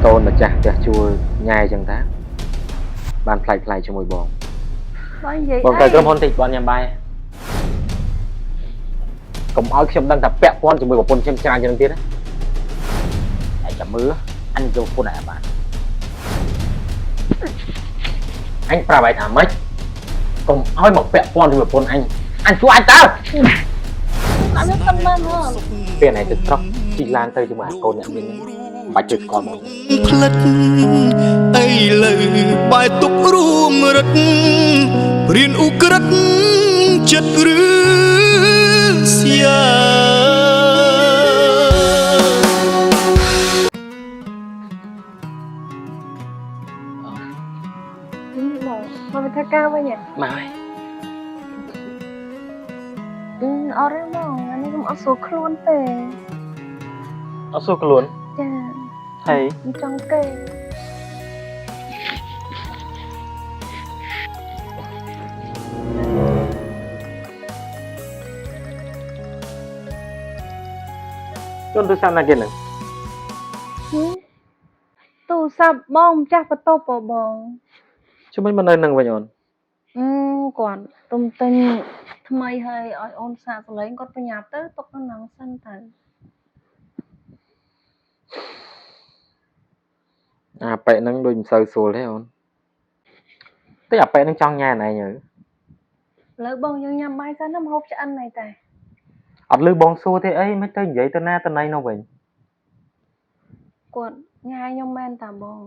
កូនម្ចាស់ផ្ទះជួលញ៉ែចឹងតាបានផ្លែកជាមួយបងបងទៅក្រុមហ៊ុនតិចបងញ៉ាំបាយកុំឲ្យខ្ញុំដឹងថាពាក់ព័ន្ធជាមួយប្រពន្ធខ្ញុំច្រើនជាងទៀតណាឯងចាំមើលអញយកប្រពន្ធឯងបានអញប្រាប់ឯងថាម៉េចកុំឲ្យមកពាក់ព័ន្ធជាមួយប្រពន្ធអញជួយអញតើអត់មានtâmមិនហ៎ពេលណែទៅត្រកជីឡានទៅជាមួយអាកូនអ្នកមានបាច់ជួយស្គាល់មកផ្លិតអីលើបាយទុករួមរត់ព្រៀនឧក្រិតចិត្តឬស្យាមកធ្វើការវិញហ៎មកហើយអត់ទេបងអានេះខ្ញុំអត់ស្រួលខ្លួនទេអត់ស្រួលខ្លួន ចា ហើយចង់គេជន់ទូរស័ព្ទណាគេនឹងទូរស័ព្ទបងម្ចាស់បន្ទប់បងជួយមិននៅនឹងវិញអូនគាត់ទុំទិញថ្មីហើយឲ្យអូនសាកសលេងគាត់ប្រញាប់ទៅទុកនៅនឹងសិនទៅអាប៉ែហ្នឹងដូចមិនសូវស្រួលទេអូនតែអាប៉ែហ្នឹងចង់ញ៉ាំឯងទៅលើបងយើងញ៉ាំបាយសិនណាម្ហូបឆ្អិនអីតែអត់លឺបងសួរទេអីមិនទៅនិយាយទៅណាទៅណៃនោះវិញគាត់ញ៉ាំខ្ញុំមែនតាបង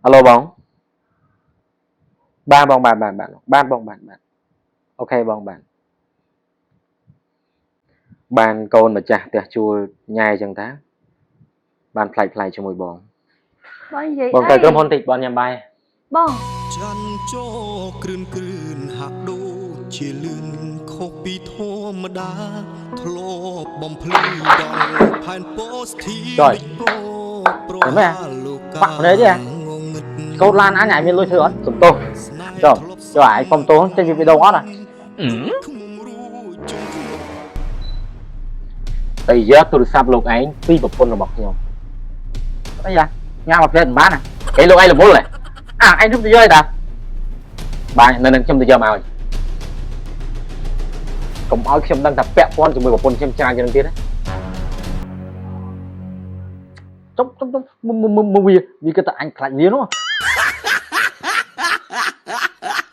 អាឡូបងបានបងបានបងបានអូខេបងបានកូនម្ចាស់ផ្ទះជួលញ៉ែចឹងតាបានផ្លែកជាមួយបងបងនិយាយបងទៅក្រុមហ៊ុនតិចបងញ៉ាំបាយបងច័ន្ទចោគ្រឿនហាក់ដូចជាលឿនខុសពីធម្មតាធ្លាប់បំភ្លឺដល់ផែនប៉ូស្ទីប្រលោកបាក់នេះទេកូនឡានអញមានលុយធ្វើអត់សំទោសចុះឯងសុំទោសចេញពីវីដេអូអត់តែយកទូរស័ព្ទលោកឯងពីប្រពន្ធរបស់ខ្ញុំអីយ៉ាញ៉ាំមកផ្លែមិនបានណាគេលោកឯងរវល់ហ៎ឯងទៅយកឯតាបាទនៅនឹងខ្ញុំទៅយកមកឲ្យកុំឲ្យខ្ញុំដឹងថាពាក់ព័ន្ធជាមួយប្រពន្ធខ្ញុំច្រើនជាងទៀតណាចុកវាគិតថាអញខ្លាចវានោះ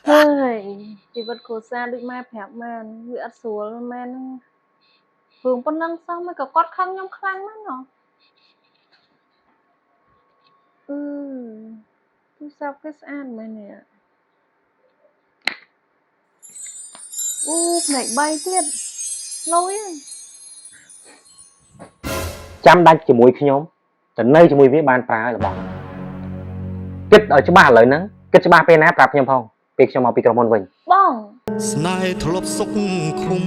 ហើយជីវិតគ្រួសារដូចម៉ែប្រាប់មែនវាអត់ស្រួលមែនហ្នឹងព្រោះប៉ុណ្ណឹងសោះមិនក៏គាត់ខឹងខ្ញុំខ្លាំងណាស់ណោះទូរស័ព្ទគេស្អាតមែននេះផ្នែក3ទៀតលុយចាំដាច់ជាមួយខ្ញុំទៅនៅជាមួយវាបានប្រើរបស់គិតឲ្យច្បាស់ឥឡូវហ្នឹងគិតច្បាស់ពេលណាប្រាប់ខ្ញុំផងពេលខ្ញុំមកពីក្រុមហ៊ុនវិញបងស្នេហ៍ធ្លាប់សុខឃុំ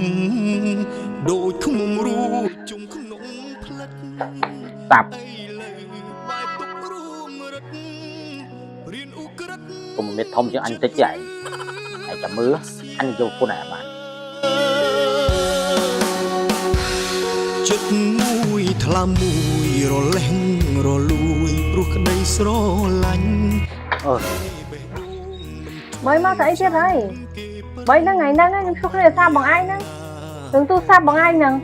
ដូចឃុំរូបជុំក្នុងផ្លិតតាប់កុំមានធំជាងអញតិចទេឯងចាំមើលអញយកពុនឯងបានចិត្តមួយថ្លើមមួយរលេងរលួយព្រោះក្តីស្រឡាញ់បើមកទៅអីទៀតហើយបើហ្នឹងថ្ងៃហ្នឹងខ្ញុំជួបគ្នាសារបងឯងហ្នឹងរឿងទូរស័ព្ទបងឯងហ្នឹង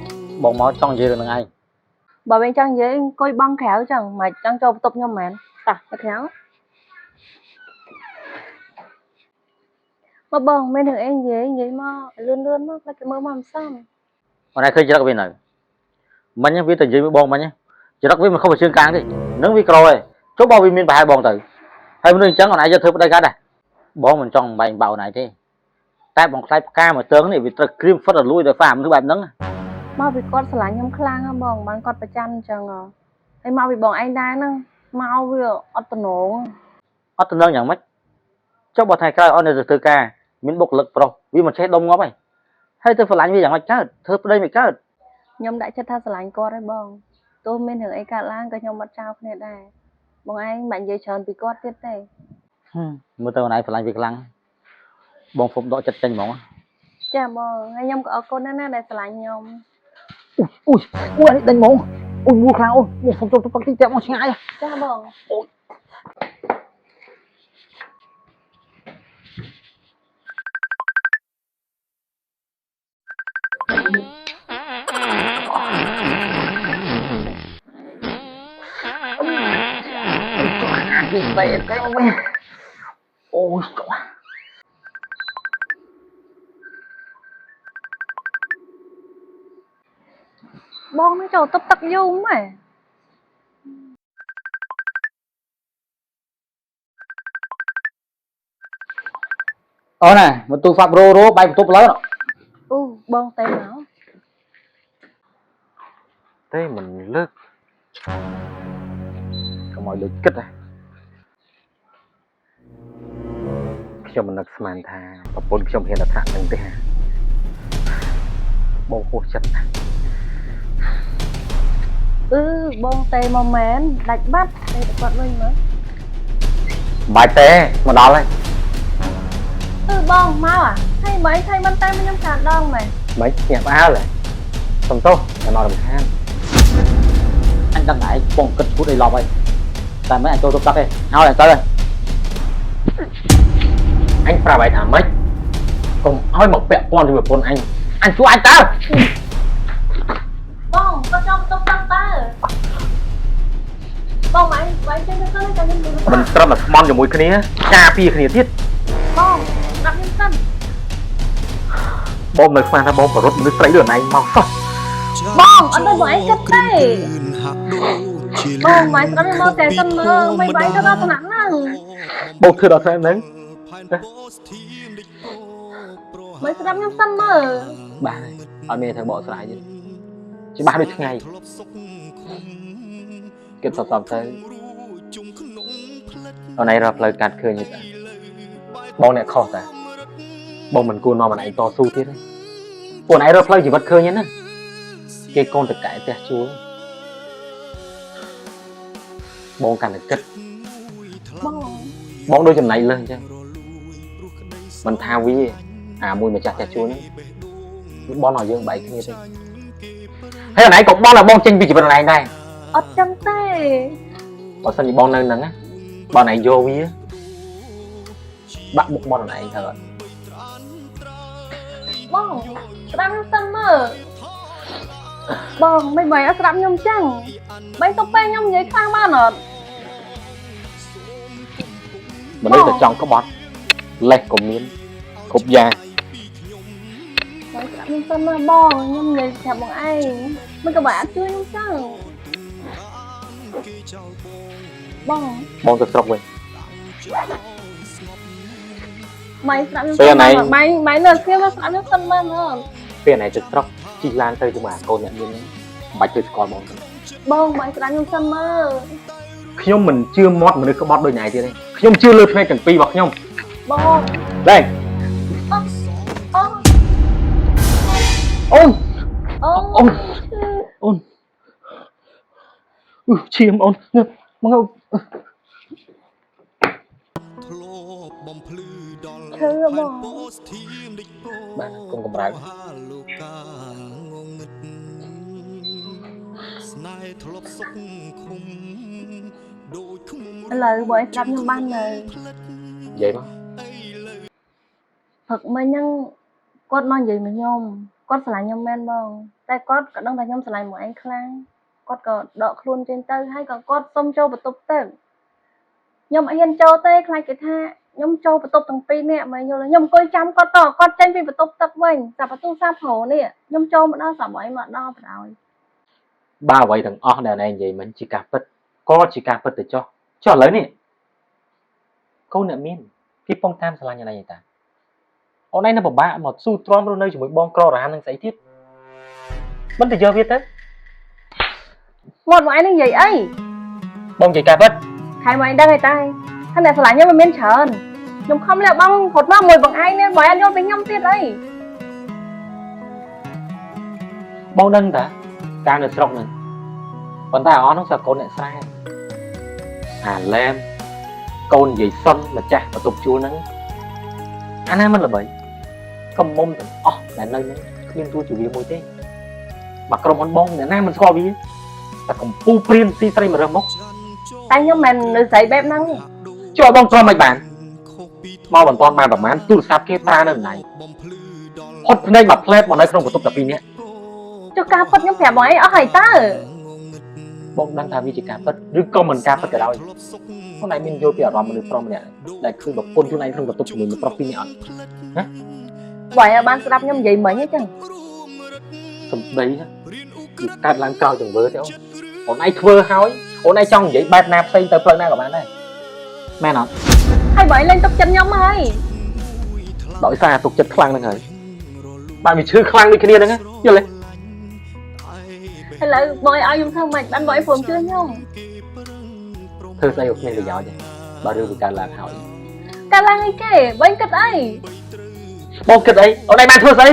បងមកចង់និយាយរឿងហ្នឹងឯងបើវិញចង់និយាយអង្គុយបងក្រៅចឹងមិនចង់ចូលបន្ទប់ខ្ញុំមែនតាទៅក្រៅមកបងមានរឿងអីនិយាយមកលឿនមកតែគេមើលមកមិនសមបងឯងឃើញច្រឹកវានៅមិញវាទៅនិយាយមួយបងមិញច្រឹកវាមិនខុសពីជើងកាងទេនឹងវាក្រឯងចុះបើវាមានប្រហែលបងទៅហើយមនុស្សអញ្ចឹងអូនឯងយកធ្វើប្តីកាត់ដែរបងមិនចង់បែកបោអូនឯងទេតែបងខ្លាចផ្កាមួយទើងនេះវាត្រូវក្រៀមហ្វិតរលួយដោយសារមនុស្សបែបហ្នឹងមកពីគាត់ស្រឡាញ់ខ្ញុំខ្លាំងហ៎បងបានគាត់ប្រច័ណ្ឌអញ្ចឹងហើយមកពីបងឯងដែរហ្នឹងមកវាអត់តំណងយ៉ាងម៉េចចុះបើថ្ងៃក្រោយអូនទៅធ្វើការមានបុគ្គលិកប្រុសវាមិនចេះដុំងាប់ហើយទៅស្រឡាញ់វាយ៉ាងម៉េចកើតធ្វើប្តីមិនកើតខ្ញុំដាក់ចិត្តថាស្រឡាញ់គាត់ហើយបងទោះមានរឿងអីកើតឡើងក៏ខ្ញុំអត់ចោលគ្នាដែរបងឯងមិននិយាយច្រើនពីគាត់ទៀតទេមើលទៅអូនឯងស្រឡាញ់វាខ្លាំងបងភពដកចិត្តចេញហ្មង ចាបងហើយខ្ញុំក៏អរគុណណាស់ដែលស្រឡាញ់ខ្ញុំ ui ui anh đánh mông ui mua khao mua xong tôi bắt tí tẹo mà ngại ចាបង đi về cái ông ấy ôi trời បងមិនចូលទឹកយូរម៉េច ờ này mà tôi phạm rô rô bay một túp lớn អូបងតែមក thế mình lướt có mọi được kích à cho mình được sman tha và bốn trong hiện là thẳng đừng thế ha bố hô chất បងតែមកមែនដាច់បាត់តែគាត់វិញមើល bài té mà đó lên បងមកអាហើយមិនថៃមិនតែខ្ញុំខានដងមែន mấy nhạc áo lại xong tốt là nói đồng than anh đang ngại bông kịch phút đây lọp ấy tại mấy anh tôi tóc đây áo này tới đây anh phải bài thả mấy còn ôi một vẹn con thì một con anh chú anh tao បងគាត់ចង់ទុកទឹកតើបងមិនបាយចេញទៅចាំខ្ញុំនិយាយ mình trâm là mong cho mũi kia cha phi kia thiết បងដាក់ខ្ញុំសិន bom người khoan ra bom vào rốt nước sấy đường này mau sao បងអត់ទៅបងឯងគិតទេបងមិនស្ដាប់ខ្ញុំមកតែសិនមើលមិនបាយទៅដល់ថ្នាក់ហ្នឹង bom thưa đó thôi em đấy មិនស្ដាប់ខ្ញុំសិនមើល bà này ở bên thằng bộ lại chứ chứ ba đôi ngày kết sập sập thế ở này là lời cắt khơi như thế bom này khó ta bom mình cua nó mà này to su thế đấy bom này là lời chỉ vật khơi nhá nè cái con thực cải te chúa bom càng được cất បង bom đôi chầm này lên chứ mình thao vi à mùi mà chặt te chúa nữa bom nào dương bảy như thế thế hồi nãy cục bom là bom chân vì chỉ vật này này អត់ចឹងទេ បើសិនជាបងនៅហ្នឹងបងឯងយកវាបាក់មុខមកដល់ឯងទៅ បងស្ដាប់ខ្ញុំសិនមើលបងមិនបាយអត់ស្ដាប់ខ្ញុំចឹងបីទៅពេលខ្ញុំនិយាយខ្លាំងបានអត់ មនុស្សទៅចង់ក្បត់លេះក៏មានគ្រប់យ៉ាង បាយស្ដាប់ខ្ញុំសិនមើលបងខ្ញុំនិយាយប្រាប់បងឯងមិនក៏បាយអត់ជួយខ្ញុំចឹងបង បងទៅស្រុកវិញ បាយស្ដាប់ខ្ញុំសិនមើលបាយនៅស្គាល់ស្ដាប់ខ្ញុំសិនមើលអត់ ពេលណៃទៅស្រុកជីឡានទៅជាមួយអាកូនអ្នកមានហ្នឹងបាច់ទៅស្គាល់បងទៅ បងបាយស្ដាប់ខ្ញុំសិនមើល ខ្ញុំមិនជឿមាត់មនុស្សក្បត់ដូចណៃទៀតទេខ្ញុំជឿលើភ្នែកទាំងពីររបស់ខ្ញុំ បង đây អូ ôn អូ ôn ôn chim ôn ngập ngâu ឈឺបង bạn cùng cầm ráo ឥឡូវបងស្ដាប់ខ្ញុំបាននៅ vậy mà ព្រឹកមិញហ្នឹងគាត់មកនិយាយមកខ្ញុំគាត់ស្រឡាញ់ខ្ញុំមែនបងតែគាត់ក៏ដឹងថាខ្ញុំស្រឡាញ់មកឯងខ្លាំងគាត់ក៏ដកខ្លួនចេញទៅហើយក៏គាត់សុំចូលបន្ទប់ទៅខ្ញុំអត់ហ៊ានចូលទេខ្លាចគេថាខ្ញុំចូលបន្ទប់ទាំងពីរនាក់មកយល់ខ្ញុំអង្គុយចាំគាត់តគាត់ចេញពីបន្ទប់ទឹកវិញតែបន្ទូសាប្រូនេះខ្ញុំចូលមកដល់ស្រាប់អីមកដល់បណ្ដោយ ba vậy thằng đàn này vậy mình chỉ cà phật có chỉ cà phật để cho lấy nè câu nè miên cái phong tam là như này ta hôm nay nó bảo ba một su tron rồi nơi chỉ mới bong cro rồi ăn giấy thiết vẫn từ giờ viết đấy មកមកឯងនឹងនិយាយអី bong chỉ cà phật ខែមកឯងដឹងឯតាថាអ្នកស្រឡាញ់ខ្ញុំមិនមានច្រើនខ្ញុំខំលះបងរត់មកមួយបងឯងនេះបើអត់យល់ពីខ្ញុំទៀតអី bong nâng ta càng được sọc này còn ta ó nó sợ con lại sai à lem con gì xâm mà chả mà tục chúa nắng anh em mình là vậy កំមុំទាំងអស់ដែលនៅនឹងគ្មានទួជាវាមួយទេមកក្រុមហ៊ុនបងអ្នកណាមិនស្គាល់វាតែកំពូព្រៀនស៊ីស្រីមករឹមមក តែខ្ញុំមិននៅស្រីបែបហ្នឹងទេ ជួយបងស្គាល់មិនបានមកមិនតាន់បានប្រហែលទូរស័ព្ទគេប្រើនៅណាហត់ភ្នែកមកផ្លែតមកនៅក្នុងបន្ទប់តែ2នាក់ ចុះការពិតខ្ញុំប្រាប់បងឯងអស់ហើយតើ បងដឹងថាវាជាការពិតឬក៏មិនការពិតក៏ដោយខ្លួនឯងមានយល់ពីអារម្មណ៍មនុស្សប្រុសម្នាក់ដែលឃើញប្រពន្ធខ្លួនឯងក្នុងបន្ទប់ជាមួយមនុស្សប្រុស2នាក់អត់ណា បងឯងបានស្ដាប់ខ្ញុំនិយាយមិញអញ្ចឹង សំដីណាគឺកាត់ឡើងក្រោយចង្វើទេអូនឯងធ្វើហើយអូនឯងចង់និយាយបែបណាផ្សេងទៅផ្លូវណាក៏បានដែរមែនអត់ ហើយបងឯងលេងទុកចិត្តខ្ញុំហើយ ដោយសារទុកចិត្តខ្លាំងហ្នឹងហើយបានវាឈឺខ្លាំងដូចគ្នាហ្នឹងយល់ទេ ឥឡូវបងឯងឲ្យខ្ញុំធ្វើម៉េចបានបងឯងព្រមជឿខ្ញុំ ធ្វើស្អីក៏គ្មានប្រយោជន៍ទេបើរឿងវាកើតឡើងហើយ កាលឡើងអីគេបងឯងគិតអី បងគិតអីអូនឯងបានធ្វើស្អី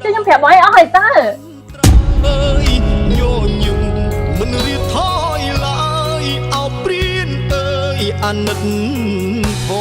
ចុះខ្ញុំប្រាប់បងឯងអស់ហើយតើ អើយញញឹមមិនរៀបថយឡើយអោព្រៀនអើយអាណិតផង